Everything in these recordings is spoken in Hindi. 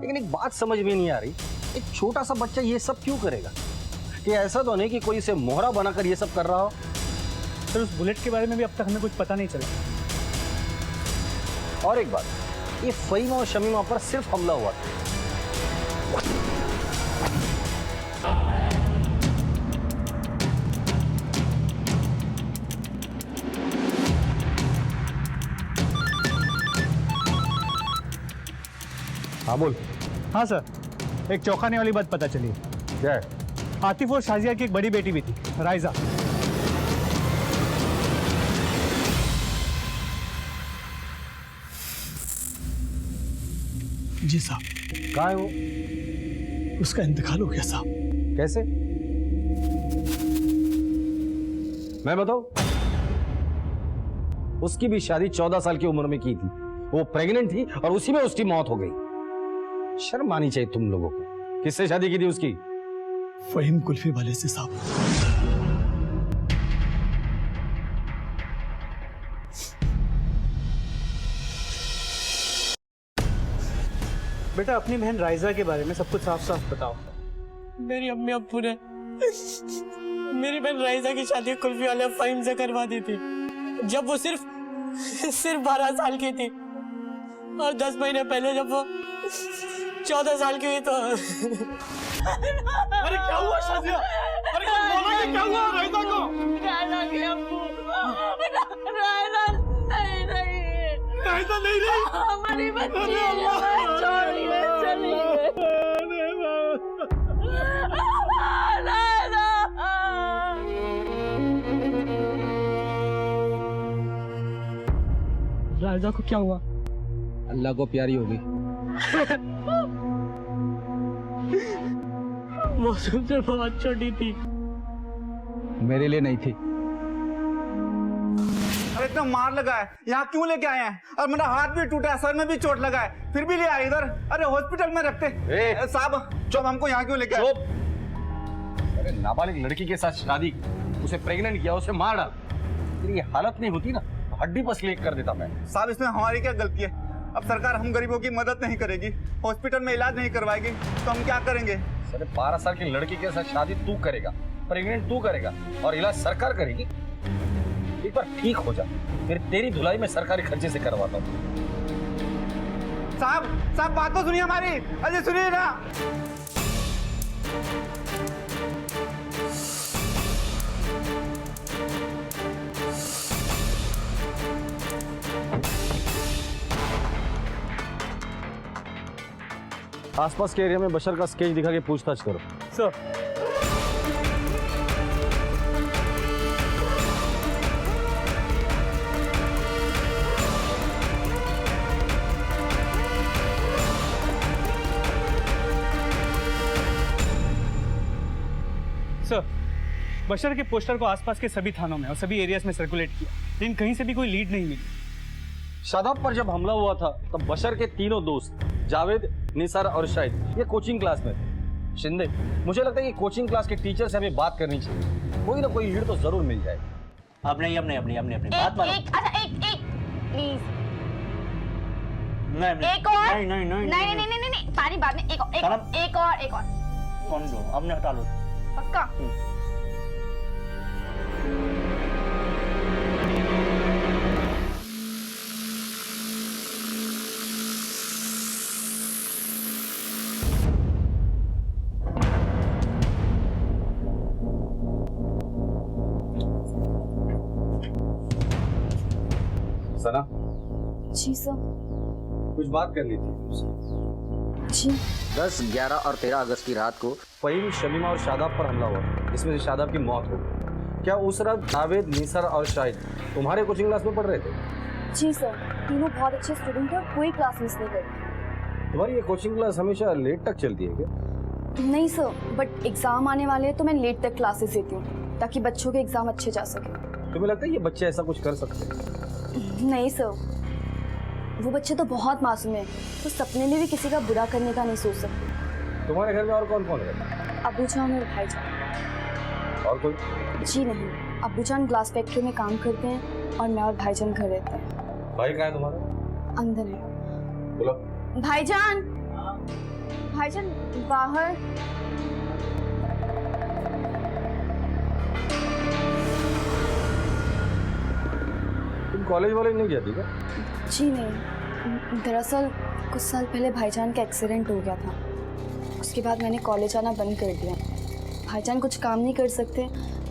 लेकिन एक बात समझ में नहीं आ रही, एक छोटा सा बच्चा ये सब क्यों करेगा? कि ऐसा तो नहीं कि कोई इसे मोहरा बनाकर ये सब कर रहा हो। सर उस बुलेट के बारे में भी अब तक हमें कुछ पता नहीं चला। और एक बात, ये फहीम और शमीमा पर सिर्फ हमला हुआ था। हाँ बोल। हाँ सर, एक चौंकाने वाली बात पता चली। क्या है? आतिफ और शाजिया की एक बड़ी बेटी भी थी, राइजा। जी साहब। कहाँ है वो? उसका इंतकाल हो गया साहब। कैसे? मैं बताऊं? उसकी भी शादी 14 साल की उम्र में की थी। वो प्रेग्नेंट थी और उसी में उसकी मौत हो गई। शर्म आनी चाहिए तुम लोगों को। किससे शादी की थी उसकी? फहीम कुल्फी वाले से साहब। बेटा अपनी बहन राइजा के बारे में सब कुछ साफ साफ बताओ। मेरी अम्मी अब्बू ने मेरी बहन राइजा की शादी कुल्फी वाले फहीम से करवा दी थी जब वो सिर्फ 12 साल की थी, और 10 महीने पहले जब वो 14 साल की हुई तो अरे क्या हुआ शाजिया? अरे बोला कि क्या हुआ राइजा को? राइजा की अब्बू राइजा नहीं राइजा नहीं रही। हमारी बच्ची छोड़ी में चली गई। राइजा को क्या हुआ? अल्लाह को प्यारी होगी। वो तुमसे बहुत छोटी थी। मेरे लिए नहीं थी। अरे इतना मार लगा है, यहाँ क्यों लेके आए हैं? और मेरा हाथ भी टूटा है, सर में भी चोट लगा है, फिर भी ले आए इधर। अरे हॉस्पिटल में रखते। साहब चुप, हमको यहाँ क्यों लेके आए? चुप। अरे नाबालिग लड़की के साथ शादी, उसे प्रेग्नेंट किया, उसे मार डाल। तेरी ये हालत नहीं होती ना, हड्डी पसली कर देता मैं। साहब इसमें हमारी क्या गलती है? अब सरकार हम गरीबों की मदद नहीं करेगी, हॉस्पिटल में इलाज नहीं करवाएगी, तो हम क्या करेंगे? अरे 12 साल की लड़की के साथ शादी तू करेगा, प्रेग्नेंट तू करेगा, और इलाज सरकार करेगी? एक बार ठीक हो जा, फिर तेरी धुलाई में सरकारी खर्चे से करवाता हूँ। साहब बात तो सुनिए हमारी। अजय सुनिए ना। आसपास के एरिया में बशर का स्केच दिखा के पूछताछ करो। सर सर, बशर के पोस्टर को आसपास के सभी थानों में और सभी एरियाज में सर्कुलेट किया, लेकिन कहीं से भी कोई लीड नहीं मिली। शादाब पर जब हमला हुआ था तब बशर के तीनों दोस्त जावेद, निसार और शाहिद ये कोचिंग क्लास में थे। शिंदे, मुझे लगता है कि कोचिंग क्लास के टीचर से हमें बात करनी चाहिए, कोई ना कोई लीड तो जरूर मिल जाएगी। अब नहीं बात मानो। एक प्लीज। नहीं एक और। नहीं सारी बात में एक और। कौन लो, अब नहीं हटा लो। पक्का? सना, जी सर। कुछ बात करनी थी तुमसे। जी। 10, 11 और 13 अगस्त की रात को फहीम, शमीमा और शादाब पर हमला हुआ, जिसमें से शादाब की मौत हो गई। क्या उस रात जावेद, निसार और शाहिद तुम्हारे कोचिंग क्लास में पढ़ रहे थे? जी सर, तीनों बहुत अच्छे स्टूडेंट हैं, कोई क्लास मिस नहीं करती। तुम्हारी ये कोचिंग क्लास हमेशा लेट तक चलती है क्या? नहीं सर, बट एग्जाम आने वाले हैं तो मैं लेट तक क्लासेस देती हूँ ताकि बच्चों के एग्जाम अच्छे जा सके। तुम्हें लगता है ये बच्चे ऐसा कुछ कर सकते हैं? नहीं सर, वो बच्चे तो बहुत मासूम हैं, तो सपने में भी किसी का बुरा करने का नहीं सोच सकते। तुम्हारे घर में और कौन कौन है? अबू जान और भाई जान। और कोई? जी नहीं, अबू जान ग्लास फैक्ट्री में काम करते हैं और मैं और भाईजान घर रहते हैं। भाई कहाँ है तुम्हारा? अंदर है। बोलो। भाईजान। भाईजान बाहर। तुम कॉलेज वाले नहीं जाती क्या? जी नहीं, दरअसल कुछ साल पहले भाईजान का एक्सीडेंट हो गया था। उसके बाद मैंने कॉलेज आना बंद कर दिया। भाईजान कुछ काम नहीं कर सकते,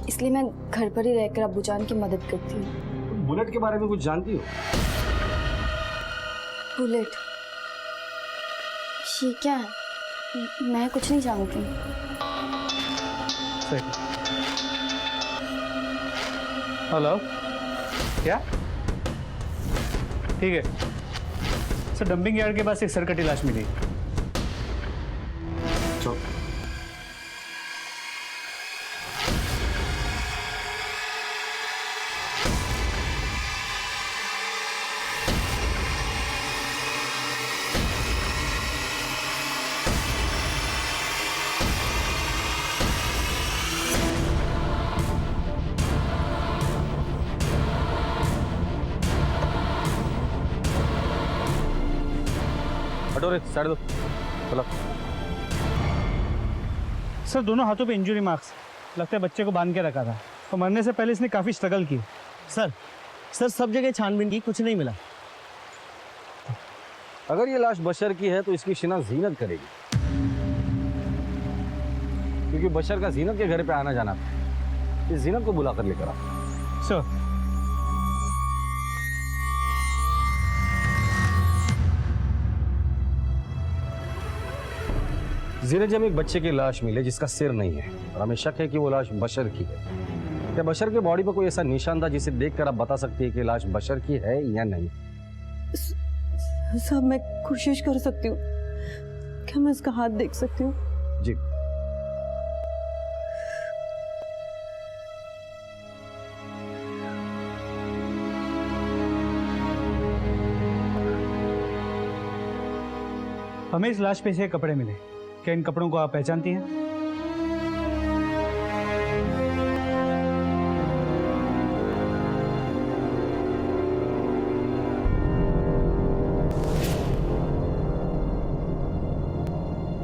इसलिए मैं घर पर ही रहकर अब्बू जान की मदद करती हूँ। तुम बुलेट के बारे में कुछ जानती हो? बुलेट? ये क्या है? मैं कुछ नहीं जानती। हेलो, क्या? ठीक है सर, डंपिंग यार्ड के पास एक सर कटी लाश मिली। चलो। हटो रे, साइड दो। चलो। सर दोनों हाथों पे इंजरी मार्क्स, लगता है बच्चे को बांध के रखा था। तो मरने से पहले इसने काफी स्ट्रगल की। सर सब जगह छानबीन की, कुछ नहीं मिला। अगर ये लाश बशर की है तो इसकी शिनाख्त जीनत करेगी, क्योंकि बशर का जीनत के घर पे आना जाना था। इस जीनत को बुला कर लेकर आओ। सर जीनत, जब एक बच्चे की लाश मिले जिसका सिर नहीं है और हमें शक है कि वो लाश बशर की है, क्या बशर के बॉडी पर कोई ऐसा निशान था जिसे देखकर आप बता सकती है कि लाश बशर की है या नहीं? साहब मैं कोशिश कर सकती हूँ, क्या मैं इसका हाथ देख सकती हूँ? जी। हमें इस लाश पे से कपड़े मिले, क्या इन कपड़ों को आप पहचानती हैं?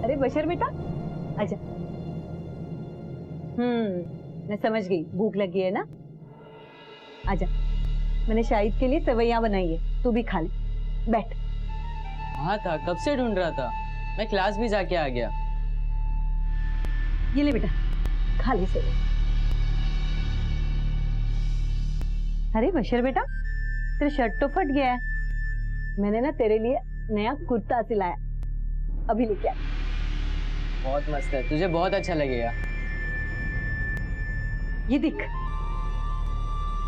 अरे बशर बेटा, आजा। मैं समझ गई, भूख लगी है ना? आजा, मैंने शाहिद के लिए सेवैयां बनाई है, तू भी खा ले। बैठ। हाँ था, कब से ढूंढ रहा था, मैं क्लास भी जाके आ गया। ये ले बेटा, खा ले सेवैयां। अरे बशर बेटा, तेरा शर्ट तो फट गया है। मैंने ना तेरे लिए नया कुर्ता सिलाया, अभी लेके आया। बहुत मस्त है, तुझे बहुत अच्छा लगेगा। ये देख,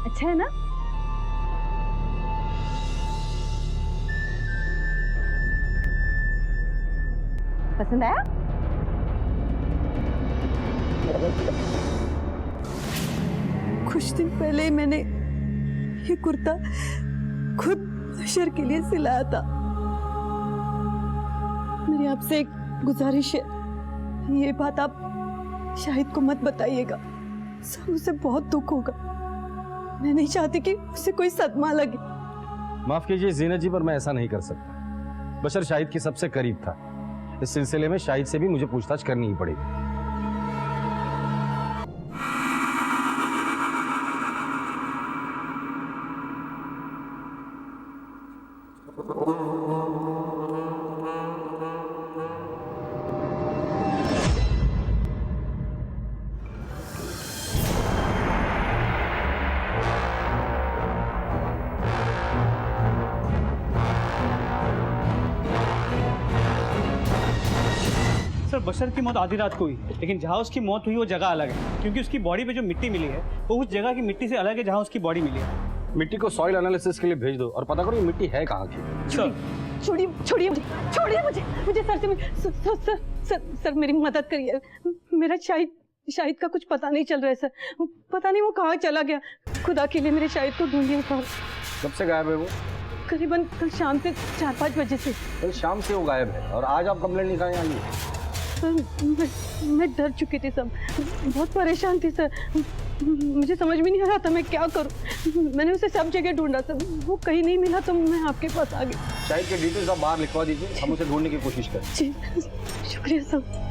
अच्छा है ना? पसंद आया? कुछ दिन पहले ही मैंने ये कुर्ता खुद बशर के लिए सिलाया था। मेरी आपसे एक गुजारिश है, ये बात आप शाहिद को मत बताइएगा, सर उसे बहुत दुख होगा। मैं नहीं चाहती कि उसे कोई सदमा लगे। माफ कीजिए जीनत जी, पर मैं ऐसा नहीं कर सकता। बशर शाहिद के सबसे करीब था। इस सिलसिले में शाहिद से भी मुझे पूछताछ करनी ही पड़ेगी। सर बशर की मौत आधी रात को हुई, लेकिन जहाँ उसकी मौत हुई वो जगह अलग है, क्योंकि उसकी बॉडी पे जो मिट्टी मिली है वो उस जगह की मिट्टी से अलग है जहाँ उसकी बॉडी मिली है। मिट्टी को सॉइल एनालिसिस के लिए भेज दो और पता करो ये मिट्टी है कहाँ की। छोड़िए छोड़िए मुझे, छोड़िए मुझे सर से सर मेरी मदद करिए। मेरा शाहिद का कुछ पता नहीं चल रहा है सर, पता नहीं वो कहाँ चला गया। खुदा के लिए मेरे शाहिद को ढूंढिए सर। कब से गायब है वो? करीबन कल शाम से 4-5 बजे से। कल शाम से वो गायब है और आज आप कंप्लेंट लिखाने आई है। सर मैं डर चुकी थी सब, बहुत परेशान थी सर। मुझे समझ में नहीं आ रहा था मैं क्या करूं। मैंने उसे सब जगह ढूंढा सर, वो कहीं नहीं मिला तो मैं आपके पास आ गई। शाहिद के डिटेल्स आप बाहर लिखवा दीजिए, हम उसे ढूंढने की कोशिश करें। जी शुक्रिया सर।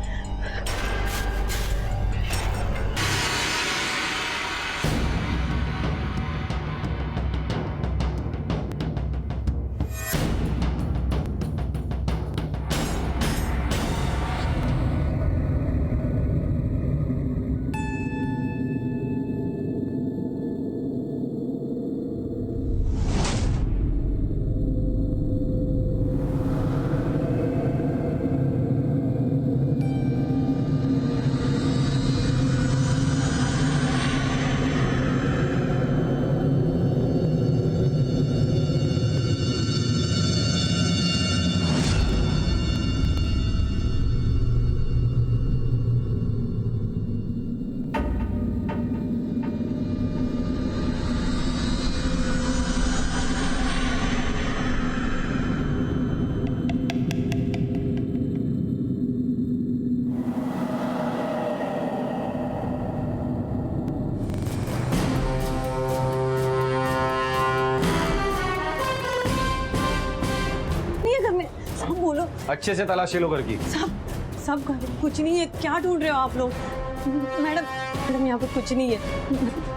बोलो अच्छे से तलाशी लो घर की। सब कुछ नहीं है, क्या ढूंढ रहे हो आप लोग? मैडम यहाँ पे कुछ नहीं है।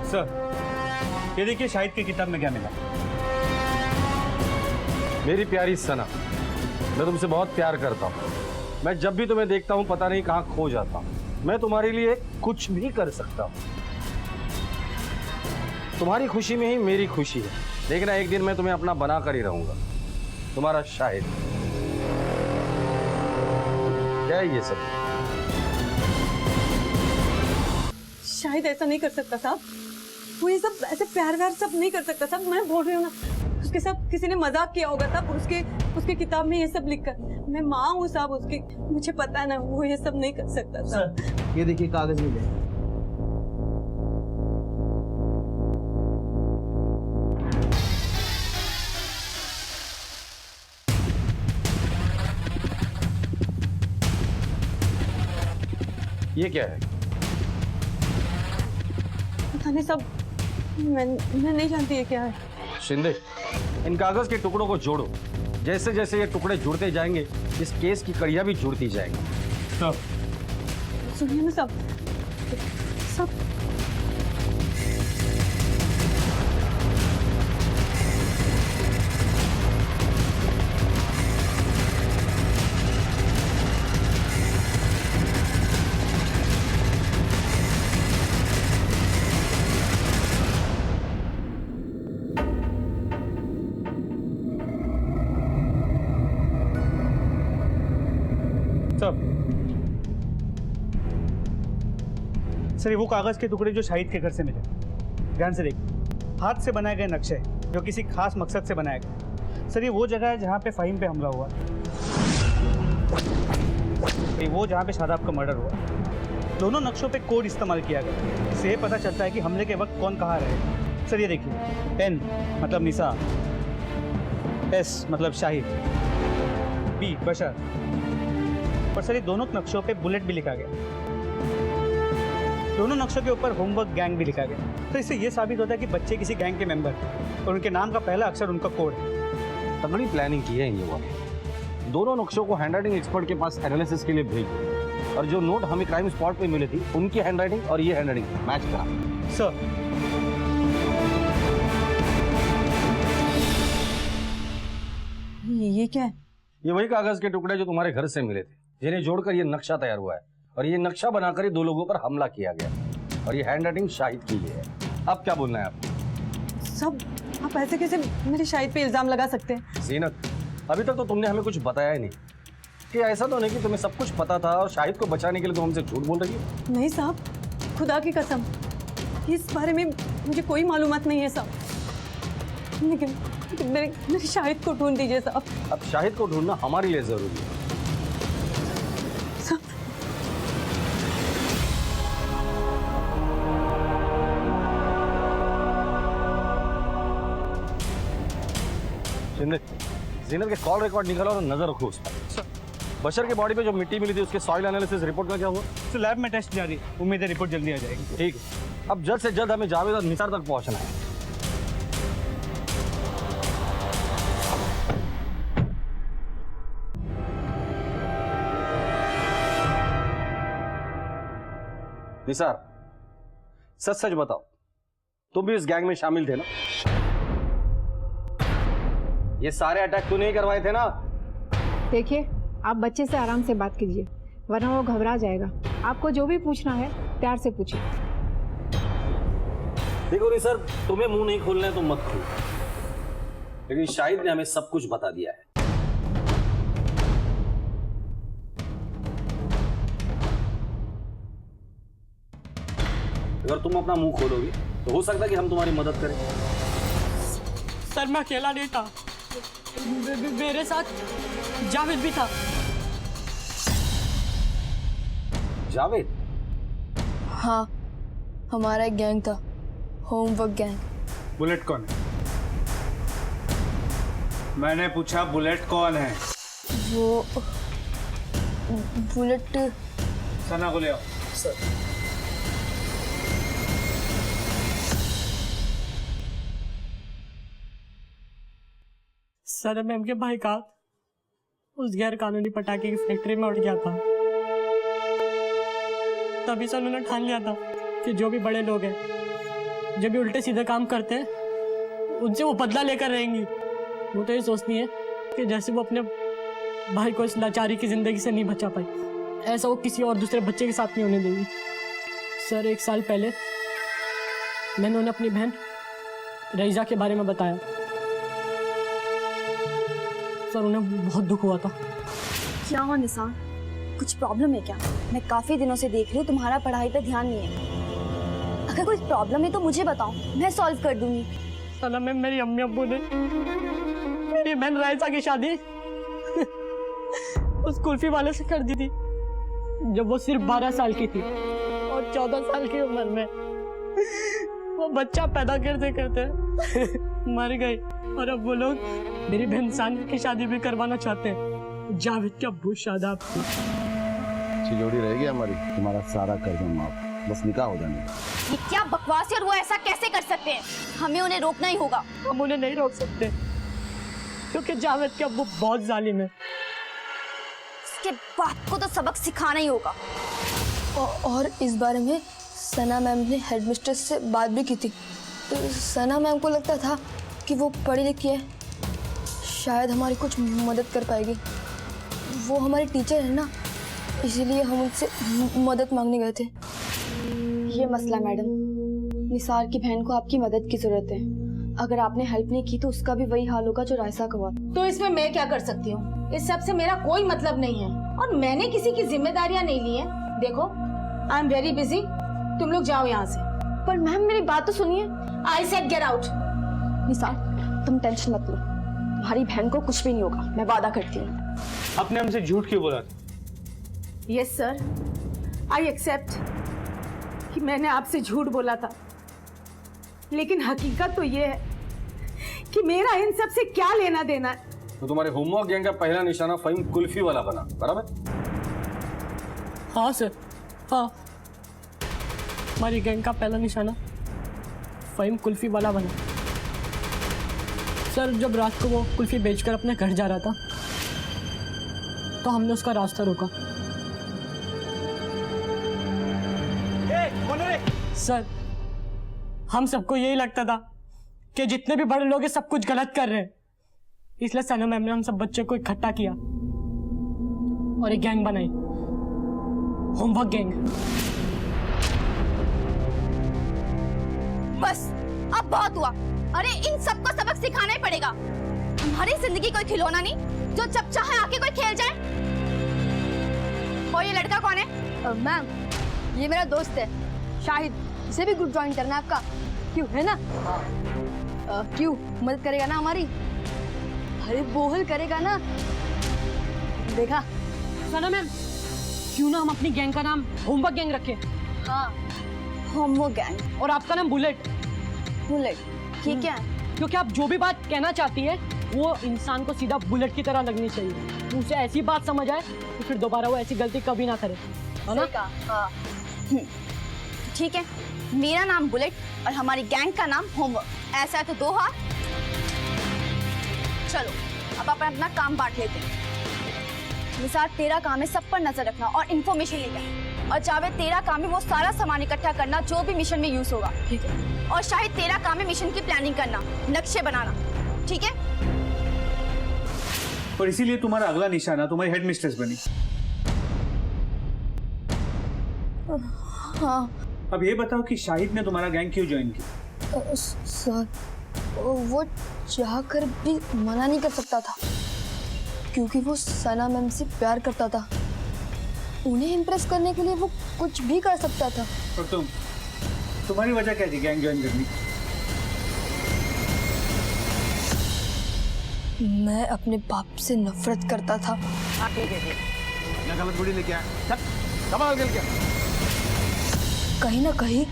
सर ये देखिए शाहिद की किताब में क्या मिला। मेरी प्यारी सना, मैं तुमसे बहुत प्यार करता हूँ। मैं जब भी तुम्हें देखता हूँ पता नहीं कहाँ खो जाता हूँ। मैं तुम्हारे लिए कुछ भी कर सकता हूँ। तुम्हारी खुशी में ही मेरी खुशी है। देखना एक दिन मैं तुम्हें अपना बना कर ही रहूंगा। तुम्हारा शाहिद। क्या है ये सब? शायद ऐसा नहीं कर सकता साहब, वो ये सब ऐसे प्यार व्यार सब नहीं कर सकता साहब। मैं बोल रही हूँ ना, उसके साथ किसी ने मजाक किया होगा साहब, उसके किताब में ये सब लिखकर। मैं माँ हूँ साहब उसकी, मुझे पता है ना, वो ये सब नहीं कर सकता साहब। ये देखिए कागज मिले। ये क्या है? पता नहीं साहब, मैं नहीं जानती ये क्या है। शिंदे, इन कागज के टुकड़ों को जोड़ो। जैसे जैसे ये टुकड़े जुड़ते जाएंगे इस केस की कड़ियां भी जुड़ती जाएंगी। सुनिए ना साहब, सब सर ये वो कागज के टुकड़े जो शाहिद के घर से मिले। ध्यान से देखिए, हाथ से बनाए गए नक्शे जो किसी खास मकसद से बनाए गए। सर ये वो जगह है जहाँ पे फ़हीम पे हमला हुआ, ये वो जहाँ पे शादाब का मर्डर हुआ। दोनों नक्शों पे कोड इस्तेमाल किया गया। इससे ये पता चलता है कि हमले के वक्त कौन कहाँ रहे। सर ये देखिए, एन मतलब निसा, एस मतलब शाहिद, बी बशर, और सर ये दोनों नक्शों पे बुलेट भी लिखा गया। दोनों नक्शों के ऊपर होमवर्क गैंग भी लिखा गया। तो इससे ये साबित होता है कि बच्चे किसी गैंग के मेंबर हैं और उनके नाम का पहला अक्षर उनका कोड है। तगड़ी प्लानिंग की है इन लोगों ने। दोनों नक्शों को हैंडराइटिंग एक्सपर्ट के पास एनालिसिस के लिए भेज दो, और जो नोट हमें क्राइम स्पॉट पे मिले थी उनकी हैंडराइटिंग और ये हैंडराइटिंग मैच करा। सर ये क्या है? ये वही कागज के टुकड़े जो तुम्हारे घर से मिले थे, जिन्हें जोड़कर ये नक्शा तैयार हुआ है, और ये नक्शा बनाकर ही दो लोगों पर हमला किया गया, और ये हैंडराइटिंग शाहिद की है। अब क्या बोलना है आपको? सब आप ऐसे कैसे मेरे शाहिद पे इल्जाम लगा सकते हैं? जीनत, अभी तक तो तुमने हमें कुछ बताया ही नहीं कि ऐसा तो नहीं कि तुम्हें सब कुछ पता था और शाहिद को बचाने के लिए तुम हमसे झूठ बोल रही हो। नहीं साहब, खुदा की कसम, इस बारे में मुझे कोई मालूमात नहीं है साहब। लेकिन मेरे शाहिद को ढूंढ दीजिए साहब। अब शाहिद को ढूंढना हमारे लिए जरूरी है। जीनत के कॉल रिकॉर्ड निकालो और नजर रखो उस पर। बशर के बॉडी पे जो मिट्टी मिली थी उसके सॉइल एनालिसिस रिपोर्ट का क्या हुआ? तो लैब में टेस्ट जारी, उम्मीद है रिपोर्ट जल्दी आ जाएगी। ठीक है, अब जल्द से जल्द हमें जावेद और निसार तक पहुंचना है। निसार, सच सच बताओ, तुम भी इस गैंग में शामिल थे ना? ये सारे अटैक तूने ही करवाए थे ना? देखिए, आप बच्चे से आराम से बात कीजिए, वरना वो घबरा जाएगा। आपको जो भी पूछना है प्यार से पूछिए। देखो निसार, तुम्हें मुंह नहीं खोलना है तो मत खोलो, लेकिन शाहिद ने हमें सब कुछ बता दिया है। अगर तुम अपना मुंह खोलोगे तो हो सकता है कि हम तुम्हारी मदद करें। सर मैं अकेला नहीं था, मेरे साथ जावेद भी था। जावेद? हाँ, हमारा एक गैंग था, होमवर्क गैंग। बुलेट कौन है? मैंने पूछा बुलेट कौन है? वो बुलेट। सना को ले आओ। सर मैम के भाई का उस गैर कानूनी पटाखे की फैक्ट्री में उठ गया था, तभी से उन्होंने ठान लिया था कि जो भी बड़े लोग हैं, जो भी उल्टे सीधे काम करते हैं, उनसे वो बदला लेकर रहेंगी। वो तो ये सोचती है कि जैसे वो अपने भाई को इस लाचारी की जिंदगी से नहीं बचा पाई, ऐसा वो किसी और दूसरे बच्चे के साथ नहीं होने देंगी। सर 1 साल पहले मैंने उन्हें अपनी बहन रईजा के बारे में बताया। सर उन्हें बहुत दुख हुआ था। क्या हुआ निसार, कुछ प्रॉब्लम है क्या? मैं काफी दिनों से देख रही हूँ तुम्हारा पढ़ाई पे ध्यान नहीं है। अगर कोई प्रॉब्लम है तो मुझे बताओ, मैं सॉल्व कर दूंगी। सना मैम, मेरी अम्मी अब्बू ने मेरी बहन रायसा की शादी उस कुल्फी वाले से कर दी थी जब वो सिर्फ 12 साल की थी, और 14 साल की उम्र में वो बच्चा पैदा करते करते मर गई। और अब वो लोग मेरी बहन सानी की शादी भी करवाना चाहते हैं। जावेद के अब्बू शादाब की अच्छी जोड़ी रहेगी हमारी, तुम्हारा सारा कर्ज माफ, बस निकाह हो जाने। ये क्या बकवास है, और वो ऐसा कैसे कर सकते हैं? हमें उन्हें रोकना ही होगा। हम उन्हें नहीं रोक सकते क्योंकि जावेद के अब्बू बहुत जालिम है। इसके बाप को तो सबक सिखाना ही होगा। और इस बारे में सना मैम ने हेडमिस्ट्रेस से बात भी की थी। तो सना मैम को लगता था कि वो पढ़ी लिखी है, शायद हमारी कुछ मदद कर पाएगी। वो हमारी टीचर है ना, इसीलिए हम उनसे मदद मांगने गए थे। ये मसला मैडम, निसार की बहन को आपकी मदद की जरूरत है। अगर आपने हेल्प नहीं की तो उसका भी वही हाल होगा जो रायसा का हुआ। तो इसमें मैं क्या कर सकती हूँ? इस सब से मेरा कोई मतलब नहीं है, और मैंने किसी की जिम्मेदारियाँ नहीं ली है। देखो, आई एम वेरी बिजी, तुम लोग जाओ यहाँ से। पर मैम मेरी बात तो सुनिए। I said get out. Nisar, तुम टेंशन मत लो, तुम्हारी बहन को कुछ भी नहीं होगा, मैं वादा करती हूँ। आपने हमसे झूठ क्यों बोला? यस सर, आई एक्सेप्ट कि मैंने आपसे झूठ बोला था, लेकिन हकीकत तो ये है कि मेरा इन सब से क्या लेना देना है। तो तुम्हारे होमवर्क गैंग का पहला निशाना फहीम कुल्फी वाला बना, बराबर? हाँ सर, हाँ, हमारी गैंग का पहला निशाना फहीम कुल्फी वाला बना। सर जब रात को वो कुल्फी बेचकर अपने घर जा रहा था तो हमने उसका रास्ता रोका। सर हम सबको यही लगता था कि जितने भी बड़े लोग हैं सब कुछ गलत कर रहे हैं, इसलिए सना मैम ने हम सब बच्चों को इकट्ठा किया और एक गैंग बनाई, होमवर्क गैंग। बस अब बहुत हुआ। अरे इन सबको सबक सिखाना ही पड़ेगा। हमारी जिंदगी कोई खिलौना नहीं जो जब चाहे आके कोई खेल जाए। और ये लड़का कौन है? मैम, ये मेरा दोस्त है शाहिद, इसे भी ग्रुप ज्वाइन करना है आपका, क्यों है ना? क्यों मदद करेगा ना हमारी? अरे बोहल करेगा ना, देखा? सना मैम, क्यों ना हम अपनी गैंग का नाम होमवर्क गैंग रखें? हाँ, होमवर्क गैंग। और आपका नाम बुलेट, बुलेट, ठीक है? क्योंकि आप जो भी बात कहना चाहती है वो इंसान को सीधा बुलेट की तरह लगनी चाहिए। उसे ऐसी बात समझ आए तो फिर दोबारा वो ऐसी गलती कभी ना करे, है ना? ठीक है, मेरा नाम बुलेट और हमारी गैंग का नाम होमवर्क, ऐसा है तो 2 हाथ। चलो अब अपन अपना काम बांट लेते हैं। निसार, तेरा काम है सब पर नजर रखना और इन्फॉर्मेशन लेकर, और जावेद तेरा काम है वो सारा सामान इकट्ठा करना जो भी मिशन में यूज होगा, ठीक है? और शाहिद तेरा काम है मिशन की प्लानिंग करना, नक्शे बनाना, ठीक है? और इसीलिए तुम्हारा अगला निशाना तुम्हारी हेड मिस्ट्रेस बनी। हाँ अब ये बताओ कि शाहिद ने तुम्हारा गैंग क्यों ज्वाइन किया? सर, वो चाह कर भी मना नहीं कर सकता था, क्योंकि वो सना मैम से प्यार करता था। उन्हें इम्प्रेस करने के लिए वो कुछ भी कर सकता था। और तुम्हारी वजह क्या थी गैंग ज्वाइन करने? मैं अपने बाप से नफरत करता था। गलत बुढ़ी लेके आया, कमाल कर क्या? कहीं ना कहीं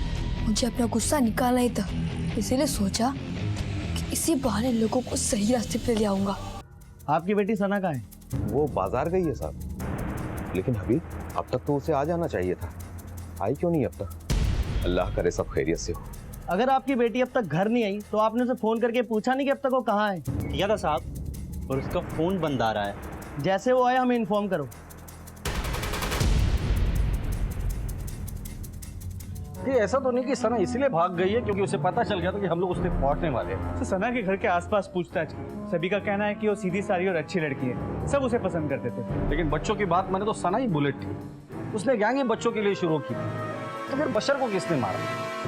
मुझे अपना गुस्सा निकालना ही था, इसीलिए सोचा कि इसी बहाने लोगों को सही रास्ते पे ले आऊंगा। आपकी बेटी सना कहाँ है? वो बाजार गई है साहब, लेकिन अभी अब तक तो उसे आ जाना चाहिए था। आई क्यों नहीं अब तक? अल्लाह करे सब खैरियत से हो। अगर आपकी बेटी अब तक घर नहीं आई तो आपने उसे फोन करके पूछा नहीं कि अब तक वो कहाँ है? किया था साहब, और उसका फोन बंद आ रहा है। जैसे वो आए हमें इन्फॉर्म करो। ये ऐसा तो नहीं कि सना इसलिए भाग गई है क्योंकि उसे पता चल गया था कि हम लोग उससे पहुंचने वाले हैं। तो सना के घर के आसपास पूछताछ की, सभी का कहना है कि वो सीधी सारी और अच्छी लड़की है, सब उसे पसंद करते थे। लेकिन बच्चों की बात माने तो सना ही बुलेट थी, उसने गैंग ही बच्चों के लिए शुरू की। तो फिर बशर को किसने मारा?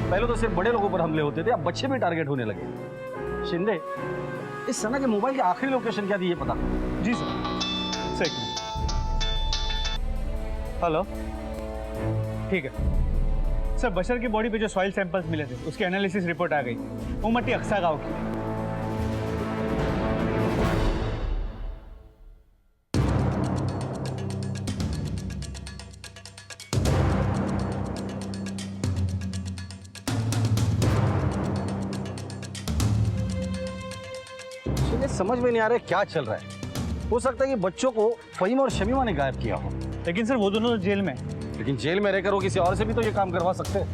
पहले तो सिर्फ बड़े लोगों पर हमले होते थे, अब बच्चे भी टारगेट होने लगे। शिंदे, इस सना के मोबाइल की आखिरी लोकेशन क्या थी ये पता? जी सर। हेलो, ठीक है सर। बशर की बॉडी पे जो सॉइल सैंपल्स मिले थे उसकी एनालिसिस रिपोर्ट आ गई। उमटी अक्सा गांव की। समझ में नहीं आ रहा है क्या चल रहा है। हो सकता है कि बच्चों को फहीम और शमीमा ने गायब किया हो। लेकिन सर वो दोनों तो जेल में। लेकिन जेल में रहकर वो किसी और से भी तो ये काम करवा सकते हैं।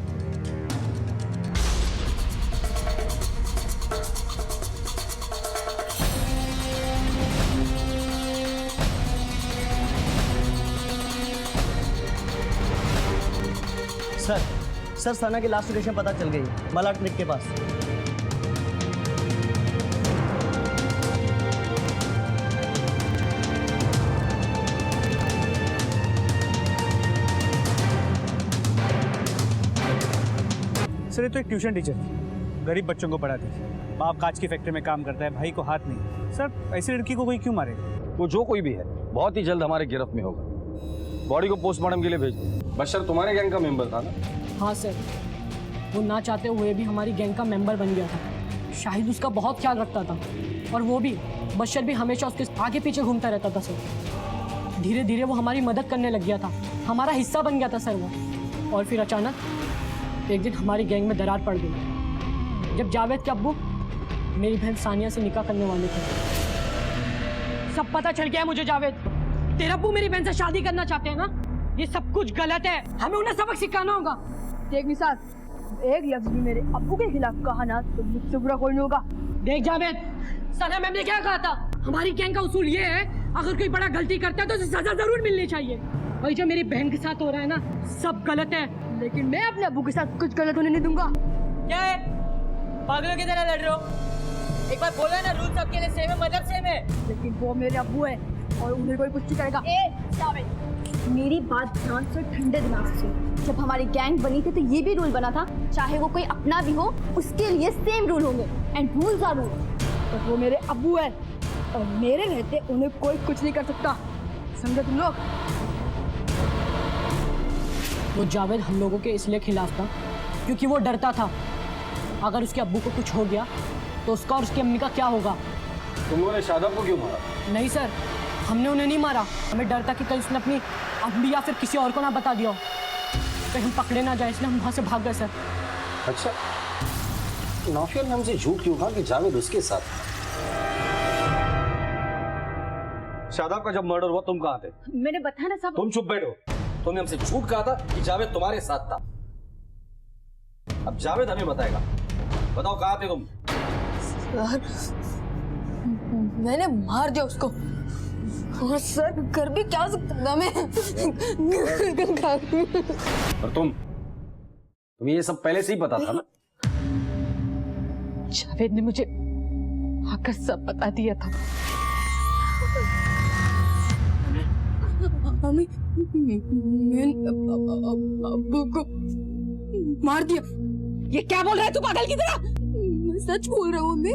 सर सना की लास्ट लोकेशन पता चल गई, मलाड क्लिक के पास। सर ये तो एक ट्यूशन टीचर थी, गरीब बच्चों को पढ़ाती थी। बाप कांच की फैक्ट्री में काम करता है, भाई को हाथ नहीं। सर ऐसी लड़की को कोई क्यों मारेगा? वो जो कोई भी है बहुत ही जल्द हमारे गिरफ्त में होगा। बॉडी को पोस्टमार्टम के लिए भेज दो। बशर तुम्हारे गैंग का मेंबर था ना? हाँ सर, वो ना चाहते हुए भी हमारी गैंग का मेंबर बन गया था। शाहिद उसका बहुत ख्याल रखता था, और वो भी बशर भी हमेशा उसके आगे पीछे घूमता रहता था सर। धीरे धीरे वो हमारी मदद करने लग गया था, हमारा हिस्सा बन गया था सर वो। और फिर अचानक एक दिन हमारी गैंग में दरार पड़ गई जब जावेद के अब्बू मेरी बहन सानिया से निकाह करने वाले थे। सब पता चल गया है मुझे जावेद, तेरा अब्बू मेरी बहन से शादी करना चाहते हैं ना। ये सब कुछ गलत है, हमें उन्हें सबक सिखाना होगा। देख निसार, एक लफ्ज भी मेरे अब्बू के खिलाफ कहा ना तो मुझसे बुरा कोई नहीं होगा। देख जावेद, सना मैम ने क्या कहा था? हमारी गैंग का उसूल ये है, अगर कोई बड़ा गलती करता है तो उसे सजा जरूर मिलनी चाहिए। और जो मेरी बहन के साथ हो रहा है ना, सब गलत है। लेकिन मैं अपने अब्बू के साथ कुछ गलत होने नहीं दूंगा। क्या है, पागलों की तरह लड़ रहे हो? एक बार बोला ना, रूल सबके लिए सेम है, मतलब सेम है। लेकिन वो मेरे अब्बू है और उन्हें कोई कुछ नहीं करेगा। मेरी बात ध्यान से ठंडे दिमाग से सुन। जब हमारी गैंग बनी थी तो ये भी रूल बना था, चाहे वो कोई अपना भी हो उसके लिए सेम रूल होंगे। And rules are rule. तो वो मेरे अब्बू है और मेरे रहते उन्हें कोई कुछ नहीं कर सकता, समझे तुम लोग? वो जावेद हम लोगों के इसलिए खिलाफ था क्योंकि वो डरता था अगर उसके अब्बू को कुछ हो गया तो उसका और उसकी अम्मी का क्या होगा। तुम लोगों ने शादाब को क्यों मारा? नहीं सर, हमने उन्हें नहीं मारा। हमें डर था कि कल उसने अपनी अम्मी या फिर किसी और को ना बता दिया हो, तो हम पकड़े ना जाए, इसलिए हम वहाँ से भाग गए सर। अच्छा, नाफिया ने हमसे झूठ क्यों कहा कि जावेद उसके साथ? शादाब का जब मर्डर हुआ तुम कहाँ थे? मैंने बताया ना साहब। तुम चुप बैठो। तुमने हमसे झूठ कहा था कि जावेद तुम्हारे साथ था। अब जावेद हमें बताएगा। बताओ कहाँ थे तुम? सर, मैंने मार दिया उसको। और सर कर भी क्या सकता था मैं। और तुम्हें ये सब पहले से ही पता था ना? जावेद ने मुझे आकर सब बता दिया था। मम्मी, मैंने अब्बू को मार दिया। ये क्या बोल रहा है तू पागल की तरह? मैं सच बोल रहा हूँ मम्मी।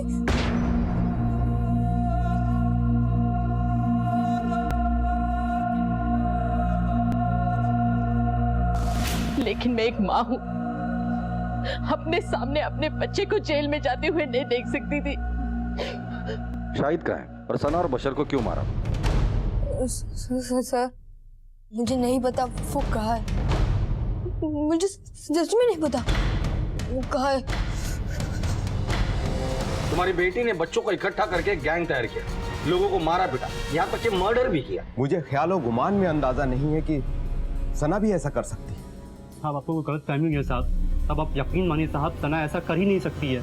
लेकिन मैं एक माँ हूँ, अपने सामने अपने बच्चे को जेल में जाते हुए नहीं देख सकती थी। शाहिद कहाँ है और सना और बशर को क्यों मारा? सर, मुझे नहीं पता वो कहाँ है। मुझे सच में नहीं पता वो कहाँ है। तुम्हारी बेटी ने बच्चों को इकट्ठा करके गैंग तैयार किया, लोगों को मारा पीटा, यहाँ तक कि मर्डर भी किया। मुझे ख्याल और गुमान में अंदाजा नहीं है कि सना भी ऐसा कर सकती है। हाँ, आपको कोई गलत फहमी है साहब। अब आप यकीन मानिए साहब, सना ऐसा कर ही नहीं सकती है।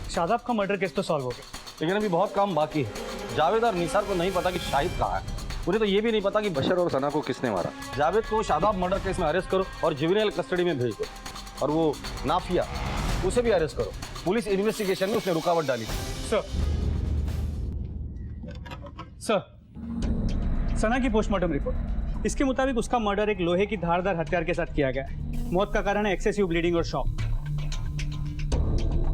शादाब का मर्डर केस तो सॉल्व हो गया, लेकिन अभी बहुत काम बाकी है। जावेद और निसार को नहीं पता कि शाहिद कहाँ है। उन्हें तो ये भी नहीं पता कि बशर और सना को किसने मारा। जावेद को शादाब मर्डर केस में अरेस्ट करो और जुवेनाइल कस्टडी में भेज दो, और वो नाफिया उसे भी अरेस्ट करो। पुलिस इन्वेस्टिगेशन में उसने रुकावट डाली। सर, सना की पोस्टमार्टम रिपोर्ट, इसके मुताबिक उसका मर्डर एक लोहे की धारदार हथियार के साथ किया गया है। मौत का कारण है एक्सेसिव ब्लीडिंग और शॉक।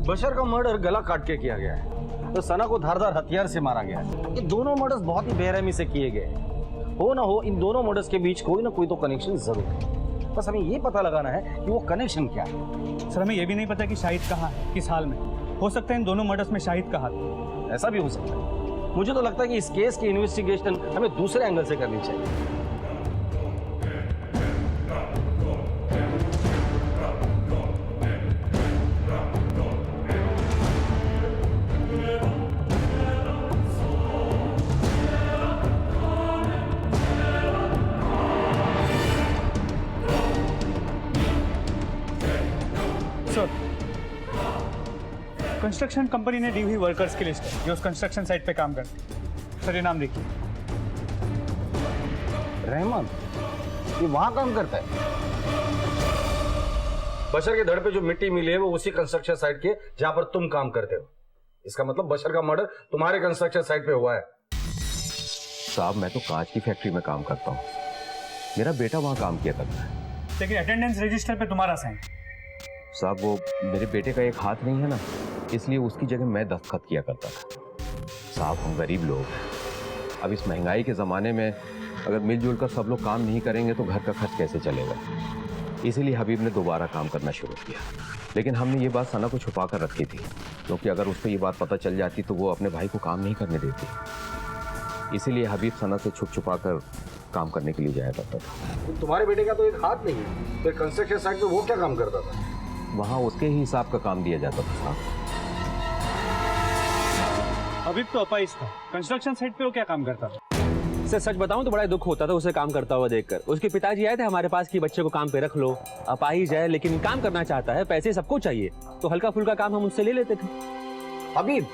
बशर का मर्डर गला काट के किया गया है, तो सना को धारदार हथियार से मारा गया है। ये दोनों मर्डर्स बहुत ही बेरहमी से किए गए हैं। हो ना हो, इन दोनों मर्डर्स के बीच कोई ना कोई तो कनेक्शन जरूर है। बस हमें ये पता लगाना है कि वो कनेक्शन क्या है। सर, हमें यह भी नहीं पता कि शाहिद कहाँ है, किस हाल में। हो सकता है इन दोनों मर्डर्स में शाहिद का हाथ। ऐसा भी हो सकता है। मुझे तो लगता है कि इस केस की इन्वेस्टिगेशन हमें दूसरे एंगल से करनी चाहिए। कंस्ट्रक्शन कंपनी ने दी हुई वर्कर्स की लिस्ट है जो उस कंस्ट्रक्शन साइट पे काम करते हैं। सर, ये नाम देखिए। रहमान, ये वहां काम करता है। बशर के धड़ पे जो मिट्टी मिली है वो उसी कंस्ट्रक्शन साइट की जहां पर तुम काम करते हो। इसका मतलब बशर का मर्डर तुम्हारे कंस्ट्रक्शन साइट पे हुआ है। साहब, मैं तो कांच की फैक्ट्री में काम करता हूँ। मेरा बेटा वहाँ काम किया करता है। लेकिन अटेंडेंस रजिस्टर पे तुम्हारा साइन। साहब, वो मेरे बेटे का एक हाथ नहीं है ना, इसलिए उसकी जगह मैं दस्तखत किया करता था। साहब, हम गरीब लोग हैं। अब इस महंगाई के ज़माने में अगर मिलजुल कर सब लोग काम नहीं करेंगे तो घर का खर्च कैसे चलेगा। इसीलिए हबीब ने दोबारा काम करना शुरू किया। लेकिन हमने ये बात सना को छुपा कर रखी थी, क्योंकि अगर उसको ये बात पता चल जाती तो वो अपने भाई को काम नहीं करने देती। इसीलिए हबीब सना से छुप छुपा कर काम करने के लिए जाया करता था। तुम्हारे बेटे का तो एक हाथ नहीं है, तो कंस्ट्रक्शन साइट पे वो क्या काम करता था? वहाँ उसके ही हिसाब का काम दिया जाता था साहब। हबीब तो अपाइज था, कंस्ट्रक्शन साइट पे वो क्या काम करता था? सर, सच बताऊं तो बड़ा दुख होता था उसे काम करता हुआ देखकर। उसके पिताजी आए थे हमारे पास कि बच्चे को काम पे रख लो, अपाहिज है लेकिन काम करना चाहता है, पैसे सबको चाहिए, तो हल्का फुल्का काम हम उससे ले लेते थे। हबीब?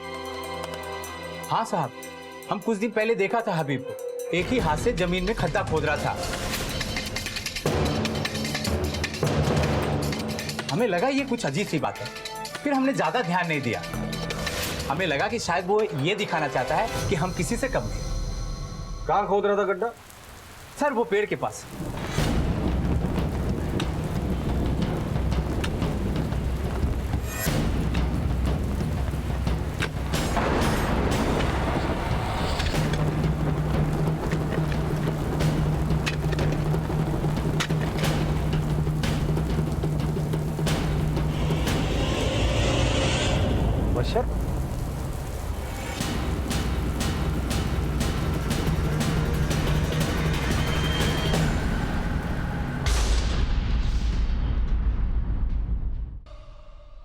हाँ साहब, हम कुछ दिन पहले देखा था हबीब को, एक ही हाथ से जमीन में खड्डा खोद रहा था। हमें लगा ये कुछ अजीब सी बात है, फिर हमने ज्यादा ध्यान नहीं दिया। हमें लगा कि शायद वो ये दिखाना चाहता है कि हम किसी से कम नहीं। कहाँ खोद रहा था गड्ढा? सर, वो पेड़ के पास। बशर?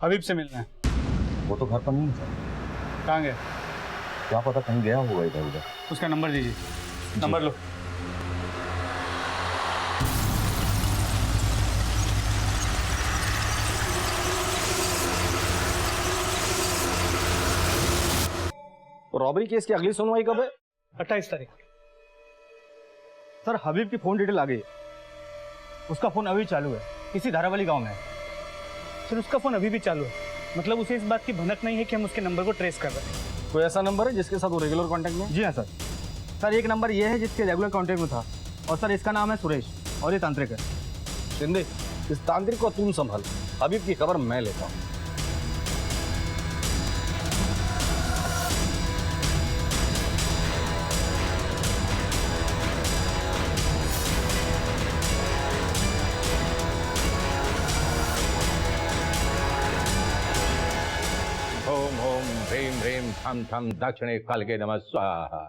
हबीब से मिलना है। वो तो घर पर नहीं था। कहाँ गया? क्या पता कहीं गया होगा इधर उधर। उसका नंबर दीजिए। नंबर लो। रॉबरी केस की अगली सुनवाई कब है? 28 तारीख। सर हबीब की फोन डिटेल आ गई है। उसका फोन अभी चालू है, किसी धारावाली गांव में है। सर उसका फोन अभी भी चालू है, मतलब उसे इस बात की भनक नहीं है कि हम उसके नंबर को ट्रेस कर रहे हैं। कोई ऐसा नंबर है जिसके साथ वो रेगुलर कांटेक्ट में है? जी हाँ सर। सर एक नंबर ये है जिसके रेगुलर कांटेक्ट में था, और सर इसका नाम है सुरेश और ये तांत्रिक है। शिंदे, इस तांत्रिक को तुम संभाल, हबीब की खबर मैं लेता हूँ। ओम ओम ह्रीं ह्रीं ठम ठम दक्षिणे कालके नमः स्वाहा।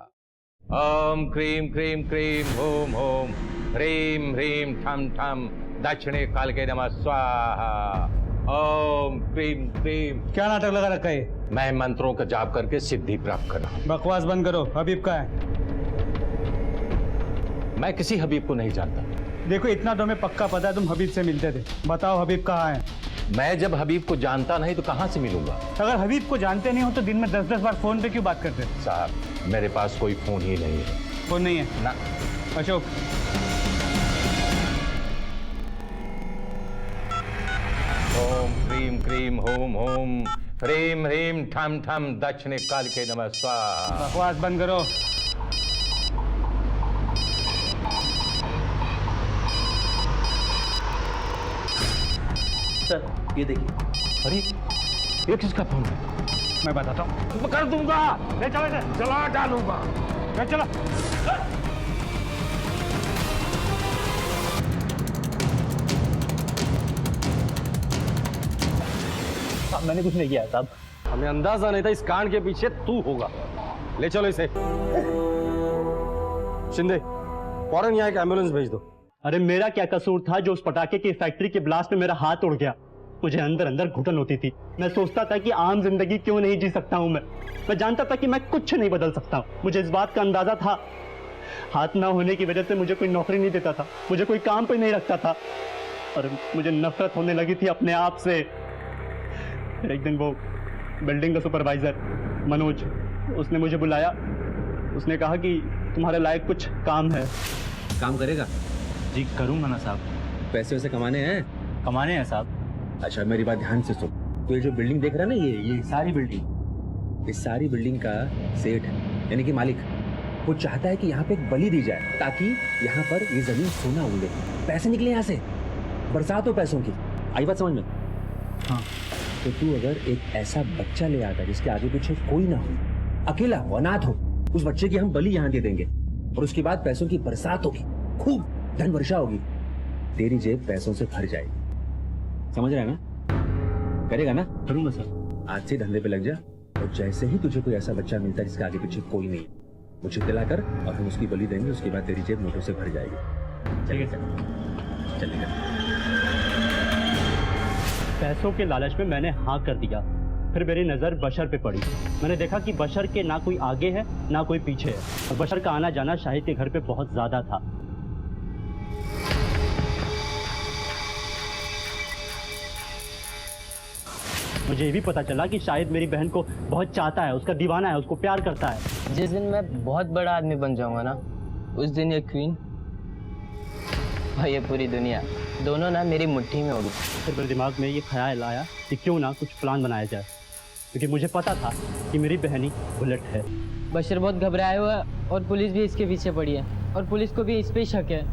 ओम क्रीं क्रीं क्रीं ओम ओम ह्रीं ह्रीं ठम ठम दक्षिणे कालके नमः स्वाहा। ओम क्रीं क्रीं। क्या नाटक लगा रखा है? मैं मंत्रों का जाप करके सिद्धि प्राप्त कर रहा हूं। बकवास बंद करो। हबीब का है? मैं किसी हबीब को नहीं जानता। देखो इतना तो हमें पक्का पता है तुम हबीब से मिलते थे। बताओ हबीब कहाँ है? मैं जब हबीब को जानता नहीं तो कहां से मिलूंगा? अगर हबीब को जानते नहीं हो तो दिन में 10-10 बार फोन पे क्यों बात करते? साहब मेरे पास कोई फोन ही नहीं है। फोन नहीं है ना। अशोक, ओम क्रीं क्रीं ओम ओम ह्रीं ह्रीं ठम ठम दक्षिणे कालके नमः स्वाहा। बकवास बंद करो। सर ये देखिए। अरे ये किसका फोन है? मैं बताता हूँ। कर दूंगा, ले चलो इसे। चला डालूंगा। ले चलो। मैंने कुछ नहीं किया साहब। हमें अंदाजा नहीं था इस कांड के पीछे तू होगा। ले चलो इसे। शिंदे, फौरन यहाँ एक एम्बुलेंस भेज दो। अरे मेरा क्या कसूर था जो उस पटाखे की फैक्ट्री के ब्लास्ट में मेरा हाथ उड़ गया? मुझे अंदर अंदर घुटन होती थी। मैं सोचता था कि आम जिंदगी क्यों नहीं जी सकता हूं। मैं जानता था कि मैं कुछ नहीं बदल सकता। मुझे इस बात का अंदाजा था। हाथ ना होने की वजह से मुझे कोई नौकरी नहीं देता था, मुझे कोई काम पे नहीं रखता था, और मुझे नफरत होने लगी थी अपने आप से। फिर एक दिन वो बिल्डिंग का सुपरवाइजर मनोज, उसने मुझे बुलाया। उसने कहा कि तुम्हारे लायक कुछ काम है। काम करेगा? जी करूंगा ना साहब। पैसे वैसे कमाने हैं? कमाने हैं साहब। अच्छा मेरी बात ध्यान से सुन। तो ये जो बिल्डिंग देख रहा है ना, ये सारी बिल्डिंग, इस सारी बिल्डिंग का सेठ है, यानी कि मालिक, वो चाहता है कि यहाँ पे एक बलि दी जाए ताकि यहाँ पर ये जमीन सोना उड़े, पैसे निकले यहाँ से, बरसात हो पैसों की। आई बात समझ में? हाँ। तो तू अगर एक ऐसा बच्चा ले आता जिसके आगे पीछे कोई ना हो, अकेला हो, अनाथ हो, उस बच्चे की हम बलि यहाँ दे देंगे और उसके बाद पैसों की बरसात होगी, खूब धन वर्षा होगी, तेरी जेब पैसों से भर जाएगी। समझ रहा है ना? करेगा ना? करूंगा सर। आज से धंधे पे लग जा, और जैसे ही तुझे कोई ऐसा बच्चा मिलता है जिसके आगे पीछे कोई नहीं, मुझे दिला कर और हम उसकी बलि देंगे। उसके बाद तेरी जेब नोटों से भर जाएगी। ठीक है सर। चलेगा। पैसों के लालच में मैंने हाँ कर दिया। फिर मेरी नज़र बशर पे पड़ी। मैंने देखा कि बशर के ना कोई आगे है ना कोई पीछे है, और बशर का आना जाना शाहिद के घर पे बहुत ज़्यादा था। मुझे ये भी पता चला कि शाहिद मेरी बहन को बहुत चाहता है, उसका दीवाना है, उसको प्यार करता है। जिस दिन मैं बहुत बड़ा आदमी बन जाऊंगा ना, उस दिन ये क्वीन और ये पूरी दुनिया दोनों ना मेरी मुट्ठी में होगी। फिर मेरे दिमाग में ये ख्याल आया कि क्यों ना कुछ प्लान बनाया जाए, क्योंकि मुझे पता था कि मेरी बहनी बुलेट है। बशर बहुत घबराया हुआ है और पुलिस भी इसके पीछे पड़ी है, और पुलिस को भी इस पे शक है,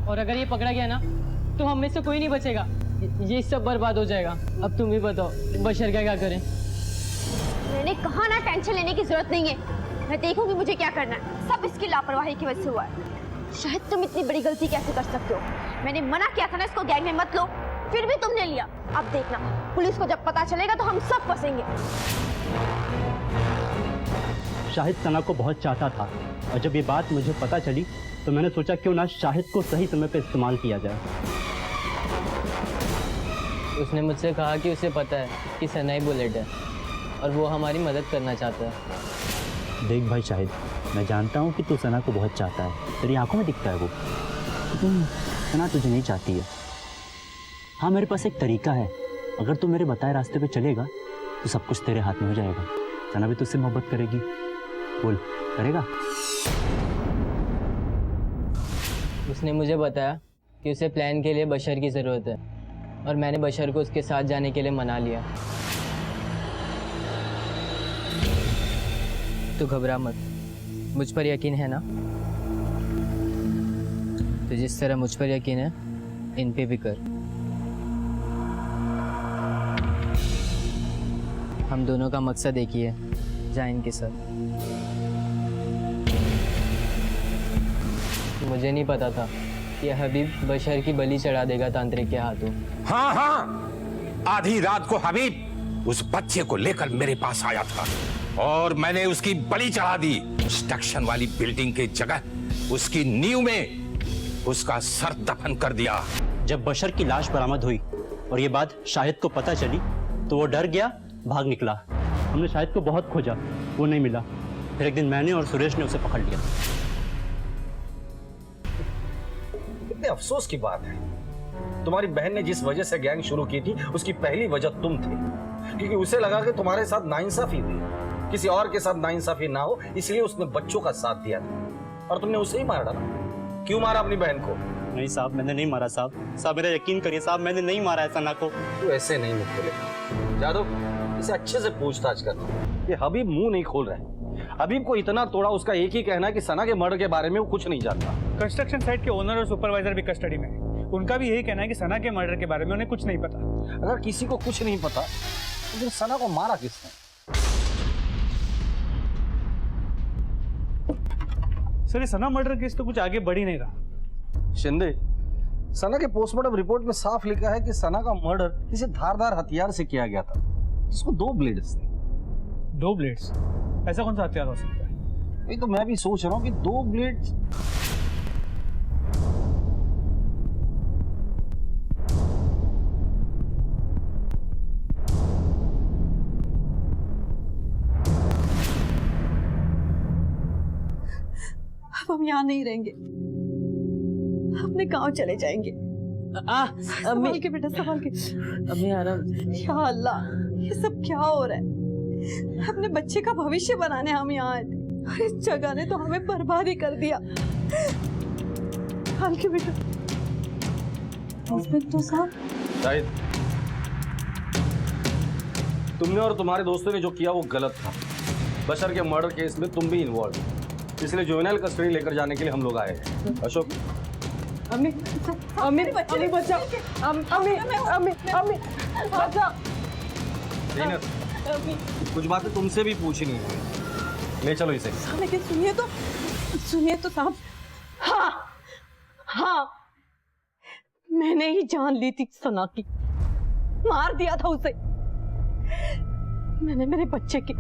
और अगर ये पकड़ा गया ना तो हम में से कोई नहीं बचेगा। ये सब बर्बाद हो जाएगा। अब तुम ही बताओ बशर का क्या करें? मैंने कहा ना टेंशन लेने की जरूरत नहीं है, मैं देखूंगी मुझे क्या करना है। सब इसकी लापरवाही की वजह से हुआ है। शायद तुम इतनी बड़ी गलती कैसे कर सकते हो? मैंने मना किया था ना इसको गैंग में मत लो, फिर भी तुमने लिया। अब देखना पुलिस को जब पता चलेगा तो हम सब फंसेंगे। शाहिद सना को बहुत चाहता था, और जब ये बात मुझे पता चली तो मैंने सोचा क्यों ना शाहिद को सही समय पर इस्तेमाल किया जाए। उसने मुझसे कहा कि उसे पता है कि सनाई बुलेट है, और वो हमारी मदद करना चाहता है। देख भाई शाहिद, मैं जानता हूँ कि तू सना को बहुत चाहता है, तेरी आंखों में दिखता है वो, लेकिन सना तुझे नहीं चाहती है। हाँ, मेरे पास एक तरीका है, अगर तू मेरे बताए रास्ते पे चलेगा तो सब कुछ तेरे हाथ में हो जाएगा। सना भी तुझसे मोहब्बत करेगी, बोल करेगा? उसने मुझे बताया कि उसे प्लान के लिए बशर की ज़रूरत है और मैंने बशर को उसके साथ जाने के लिए मना लिया। तो घबरा मत, मुझ पर यकीन है ना? तो जिस तरह मुझ पर यकीन है, इन पे भी कर। हम दोनों का मकसद एक ही है, जा इनके साथ। मुझे नहीं पता था कि हबीब बशर की बलि चढ़ा देगा तांत्रिक के हाथों। हाँ हाँ, आधी रात को हबीब उस बच्चे को लेकर मेरे पास आया था और मैंने उसकी बलि चढ़ा दी। कंस्ट्रक्शन वाली बिल्डिंग की जगह उसकी नींव में उसका सर दफन कर दिया। जब बशर की लाश बरामद हुई और ये बात शाहिद को पता चली तो वो डर गया, भाग निकला। हमने शाहिद को बहुत खोजा, वो नहीं मिला। फिर एक दिन मैंने और सुरेश ने उसे पकड़ लिया। कितने अफसोस की बात है, तुम्हारी बहन ने जिस वजह से गैंग शुरू की थी उसकी पहली वजह तुम थे, क्योंकि उसे लगा कि तुम्हारे साथ नाइंसाफी हुई, किसी और के साथ नाइंसाफी ना हो, इसलिए उसने बच्चों का साथ दिया था और तुमने उसे ही मार डाला। क्यों मारा अपनी बहन को? नहीं साहब, मैंने नहीं मारा साहब। साहब मेरा यकीन करिए साहब, मैंने नहीं मारा है सना को। तू ऐसे नहीं निकले जादव, इसे अच्छे से पूछताछ कर। ये हबीब मुंह नहीं खोल रहा है। हबीब को इतना तोड़ा, उसका एक ही कहना है कि सना के मर्डर के बारे में वो कुछ नहीं जानता। कंस्ट्रक्शन साइट के ओनर और सुपरवाइजर भी कस्टडी में है। उनका भी यही कहना है कि सना के मर्डर के बारे में उन्हें कुछ नहीं पता। अगर किसी को कुछ नहीं पता तो फिर सना को मारा किसने? सर, ये सना मर्डर केस तो कुछ आगे बढ़ ही नहीं रहा। शिंदे, सना के पोस्टमार्टम रिपोर्ट में साफ लिखा है कि सना का मर्डर किसी धारदार हथियार से किया गया था, जिसको 2 ब्लेड्स थे। 2 ब्लेड्स? ऐसा कौन सा हथियार हो सकता है? ये तो मैं भी सोच रहा हूँ कि 2 ब्लेड्स। अब हम यहाँ नहीं रहेंगे, अपने गांव चले जाएंगे। संभाल के बेटा, संभाल के। अम्मी आराम। या अल्लाह, ये सब क्या हो रहा है? अपने बच्चे का भविष्य बनाने हम यहाँ आए थे और इस जगह ने तो हमें बर्बाद ही कर दिया। संभाल के बेटा। इंस्पेक्टर साहब, शाहिद, तुमने और तुम्हारे दोस्तों ने जो किया वो गलत था। बशर के मर्डर केस में तुम भी इन्वॉल्व, इसलिए जुवेनाइल कस्टडी लेकर जाने के लिए हम लोग आए हैं। अशोक, अम्मी, अम्मी, अम्मी बचाओ, अम्मी, अम्मी, अम्मी बचाओ। कुछ बातें तुमसे भी पूछनी है, ले चलो इसे। लेकिन सुनिए तो साहब। हाँ हाँ, मैंने ही जान ली थी सना की, मार दिया था उसे। मैंने मेरे बच्चे के,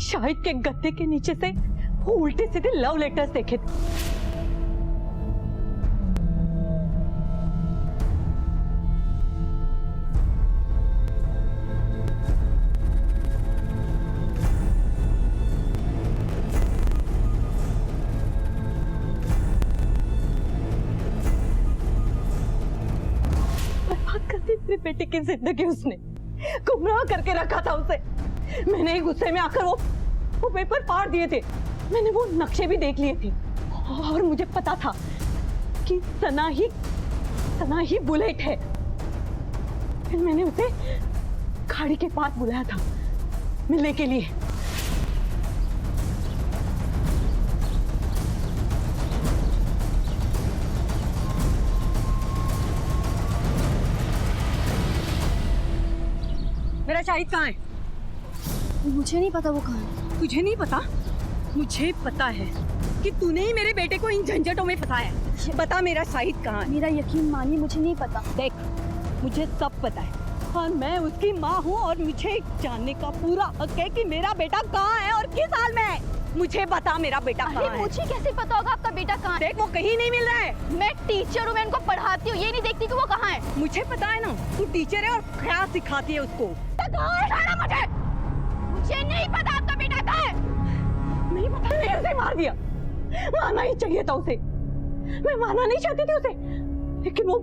शाहिद के गद्दे के नीचे से वो उल्टे सीधे लव लेटर्स देखे थे। मेरे बेटे की जिंदगी उसने गुमराह करके रखा था उसे। मैंने ही गुस्से में आकर वो पेपर फाड़ दिए थे। मैंने वो नक्शे भी देख लिए थे और मुझे पता था कि सना ही बुलेट है। फिर मैंने उसे खाड़ी के पास बुलाया था मिलने के लिए। मेरा शाहिद कहाँ है? मुझे नहीं पता वो कहाँ है। तुझे नहीं पता? मुझे पता है कि तूने ही मेरे बेटे को इन झंझटों में फंसाया है। बता मेरा शाहिद कहाँ है? मेरा यकीन मानिए, मुझे नहीं पता। देख, मुझे सब पता है और मैं उसकी माँ हूँ और मुझे जानने का पूरा हक है कि मेरा बेटा कहाँ है और किस हाल में है। मुझे बता मेरा बेटा कहाँ है? मुझे कैसे पता होगा आपका बेटा कहाँ है? देख, वो कहीं नहीं मिल रहा है। मैं टीचर हूँ, मैं उनको पढ़ाती हूँ, ये नहीं देखती कि वो कहाँ है। मुझे पता है ना, तू टीचर है और क्या सिखाती है उसको। मुझे मुझे नहीं पता आपका बेटा कहाँ है। नहीं पता, मैंने उसे मार दिया। मारना ही चाहिए था उसे, मैं मारना नहीं चाहती थी उसे, लेकिन वो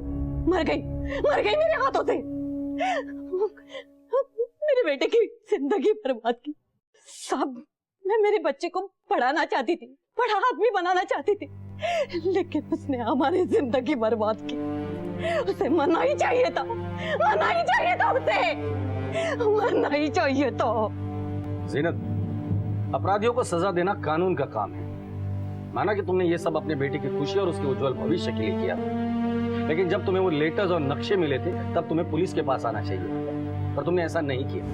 मर गई मेरे हाथों से। मेरे बेटे की जिंदगी बर्बाद की। साहब, मैं मेरे बच्चे को पढ़ाना चाहती थी, बड़ा आदमी बनाना चाहती थी, लेकिन उसने हमारी जिंदगी बर्बाद की। उसे मरना ही चाहिए था, मरना ही चाहिए था उसे, मरना ही चाहिए था। ज़ीनत, अपराधियों को सजा देना कानून का काम है। माना कि तुमने ये सब अपने बेटे की खुशी और उसके उज्जवल भविष्य के लिए किया, लेकिन जब तुम्हें वो लेटर्स और नक्शे मिले थे तब तुम्हें पुलिस के पास आना चाहिए, पर तुमने ऐसा नहीं किया।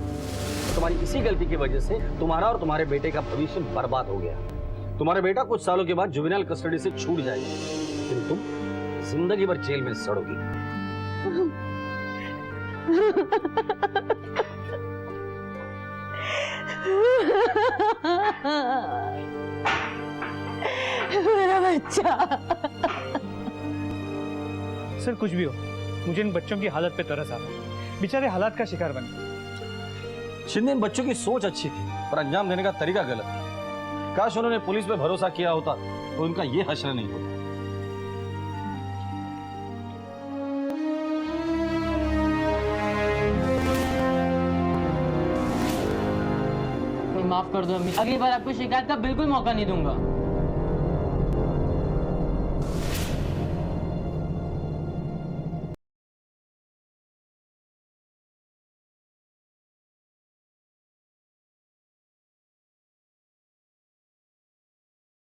तुम्हारी इसी गलती की वजह से तुम्हारा और तुम्हारे बेटे का भविष्य बर्बाद हो गया। तुम्हारा बेटा कुछ सालों के बाद जुवेनाइल कस्टडी से छूट जाएगा, लेकिन तुम जिंदगी भर जेल में सड़ोगी। मेरा बच्चा। सर कुछ भी हो, मुझे इन बच्चों की हालत पे तरस आ रहा है। बेचारे हालात का शिकार बन गए। शिंदे, इन बच्चों की सोच अच्छी थी पर अंजाम देने का तरीका गलत था। काश उन्होंने पुलिस पे भरोसा किया होता तो उनका ये हश्र नहीं होता। माफ कर दो अम्मी, अगली बार आपको शिकायत का बिल्कुल मौका नहीं दूंगा।